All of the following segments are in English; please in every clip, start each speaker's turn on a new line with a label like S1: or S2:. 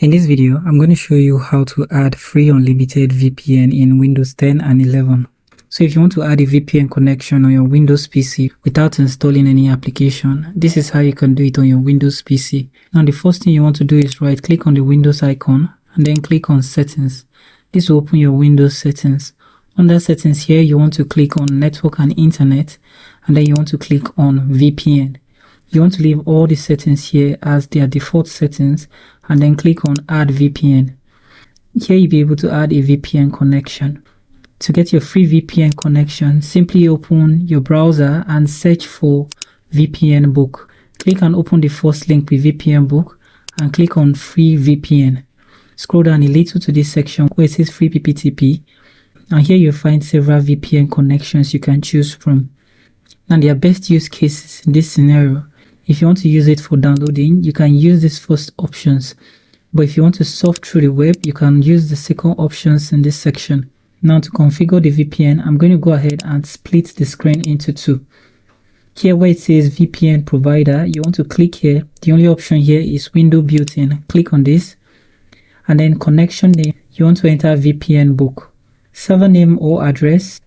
S1: In this video, I'm going to show you how to add free unlimited VPN in Windows 10 and 11. So if you want to add a VPN connection on your Windows PC without installing any application, this is how you can do it on your Windows PC. Now the first thing you want to do is right click on the Windows icon and then click on settings. This will open your Windows settings. Under settings here, you want to click on network and internet, and then you want to click on VPN. You want to leave all the settings here as their default settings and then click on add VPN. Here you'll be able to add a VPN connection. To get your free VPN connection, simply open your browser and search for VPNBook. Click and open the first link with VPNBook and click on free VPN. Scroll down a little to this section where it says free PPTP, and here you'll find several VPN connections you can choose from. Now their best use cases in this scenario, if you want to use it for downloading, you can use these first options. But if you want to surf through the web, you can use the second options in this section. Now to configure the VPN, I'm going to go ahead and split the screen into two. Here where it says VPN provider, you want to click here. The only option here is window built-in. Click on this. And then connection name, you want to enter VPNBook. Server name or address.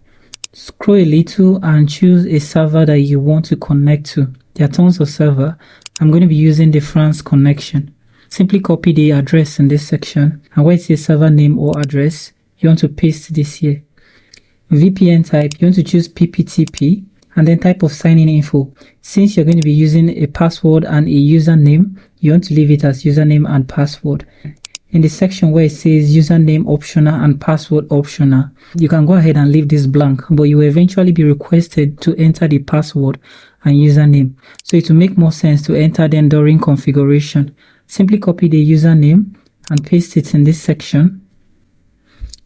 S1: Scroll a little and choose a server that you want to connect to. There are tons of server. I'm going to be using the France connection. Simply copy the address in this section, and where it says server name or address, you want to paste this here. VPN type, you want to choose PPTP, and then type of sign-in info. Since you're going to be using a password and a username, you want to leave it as username and password. In the section where it says username optional and password optional, you can go ahead and leave this blank, but you will eventually be requested to enter the password and username. So it will make more sense to enter them during configuration. Simply copy the username and paste it in this section.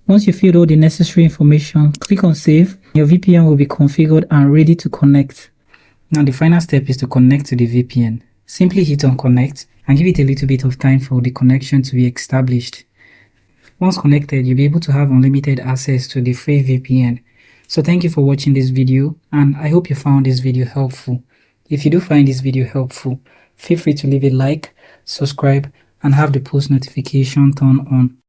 S1: Once you filled all the necessary information, click on save. Your VPN will be configured and ready to connect. Now the final step is to connect to the VPN. Simply hit on connect and give it a little bit of time for the connection to be established. Once connected, you'll be able to have unlimited access to the free VPN. So thank you for watching this video, and I hope you found this video helpful. If you do find this video helpful, feel free to leave a like, subscribe, and have the post notification turned on.